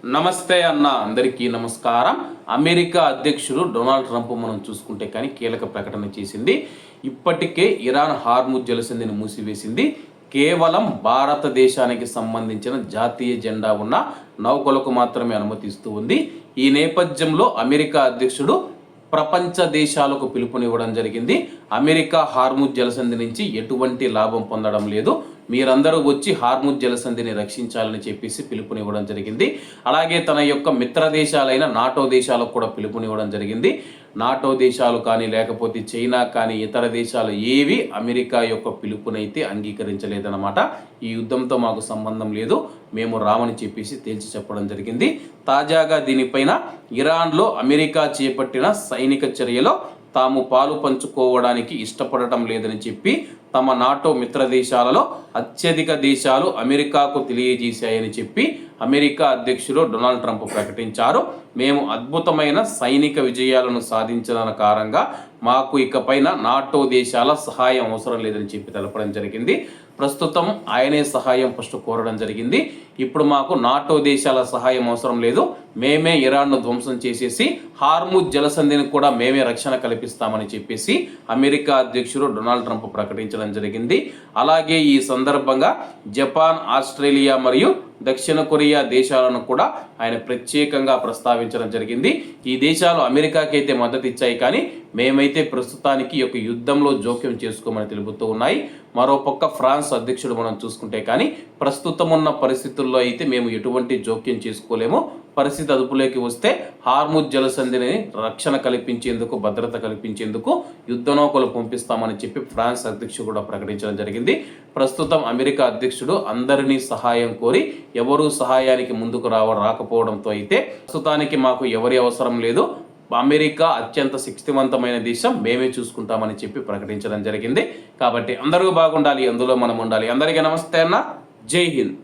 నమస్తే అన్న అందరికీ నమస్కారం. అమెరికా అధ్యక్షుడు డొనాల్డ్ ట్రంప్ మనం చూసుకుంటే కానీ కీలక ప్రకటన చేసింది. ఇప్పటికే ఇరాన్ హార్ముజ్ జలసంధిని మూసివేసింది. కేవలం భారతదేశానికి సంబంధించిన జాతీయ జెండా ఉన్న నౌకలకు మాత్రమే అనుమతిస్తూ ఉంది. ఈ నేపథ్యంలో అమెరికా అధ్యక్షుడు ప్రపంచ దేశాలకు పిలుపునివ్వడం జరిగింది. అమెరికా హార్ముజ్ జలసంధి నుంచి ఎటువంటి లాభం పొందడం లేదు, మీరందరూ వచ్చి హార్ముజ్ జలసంధిని రక్షించాలని చెప్పేసి పిలుపునివ్వడం జరిగింది. అలాగే తన యొక్క మిత్ర దేశాలైన నాటో దేశాలకు కూడా పిలుపునివ్వడం జరిగింది. నాటో దేశాలు కానీ లేకపోతే చైనా కానీ ఇతర దేశాలు ఏవి అమెరికా యొక్క పిలుపునైతే అంగీకరించలేదన్నమాట. ఈ యుద్ధంతో మాకు సంబంధం లేదు, మేము రామని చెప్పేసి తేల్చి చెప్పడం జరిగింది. తాజాగా దీనిపైన ఇరాన్లో అమెరికా చేపట్టిన సైనిక చర్యలో తాము పాలు పంచుకోవడానికి ఇష్టపడటం లేదని చెప్పి తమ నాటో మిత్ర దేశాలలో అత్యధిక దేశాలు అమెరికాకు తెలియజేశాయని చెప్పి అమెరికా అధ్యక్షుడు డొనాల్డ్ ట్రంప్ ప్రకటించారు. మేము అద్భుతమైన సైనిక విజయాలను సాధించిన కారణంగా మాకు ఇకపైన నాటో దేశాల సహాయం అవసరం లేదని చెప్పి తెలపడం జరిగింది. ప్రస్తుతం ఆయనే సహాయం ఫస్ట్ కోరడం జరిగింది. ఇప్పుడు మాకు నాటో దేశాల సహాయం అవసరం లేదు, మేమే ఇరాన్ను ధ్వంసం చేసేసి హార్ముజ్ జలసంధిని కూడా మేమే రక్షణ కల్పిస్తామని చెప్పేసి అమెరికా అధ్యక్షుడు డొనాల్డ్ ట్రంప్ ప్రకటించడం జరిగింది. అలాగే ఈ సందర్భంగా జపాన్, ఆస్ట్రేలియా మరియు దక్షిణ కొరియా దేశాలను కూడా ఆయన ప్రత్యేకంగా ప్రస్తావించడం జరిగింది. ఈ దేశాలు అమెరికాకి అయితే మద్దతు ఇచ్చాయి, కానీ మేమైతే ప్రస్తుతానికి ఒక యుద్ధంలో జోక్యం చేసుకోమని తెలుపుతూ ఉన్నాయి. మరోపక్క ఫ్రాన్స్ అధ్యక్షుడు మనం చూసుకుంటే కానీ ప్రస్తుతం ఉన్న పరిస్థితుల్లో అయితే మేము ఎటువంటి జోక్యం చేసుకోలేము, పరిస్థితి అదుపులోకి వస్తే హార్ముజ్ జలసంధిని రక్షణ కల్పించేందుకు, భద్రత కల్పించేందుకు యుద్ధ నౌకలు పంపిస్తామని చెప్పి ఫ్రాన్స్ అధ్యక్షుడు కూడా ప్రకటించడం జరిగింది. ప్రస్తుతం అమెరికా అధ్యక్షుడు అందరినీ సహాయం కోరి ఎవరూ సహాయానికి ముందుకు రాకపోవడంతో అయితే ప్రస్తుతానికి మాకు ఎవరి అవసరం లేదు, అమెరికా అత్యంత శక్తివంతమైన దేశం, మేమే చూసుకుంటామని చెప్పి ప్రకటించడం జరిగింది. కాబట్టి అందరూ బాగుండాలి, అందులో మనం ఉండాలి. అందరికీ నమస్తే అన్న, జై హింద్.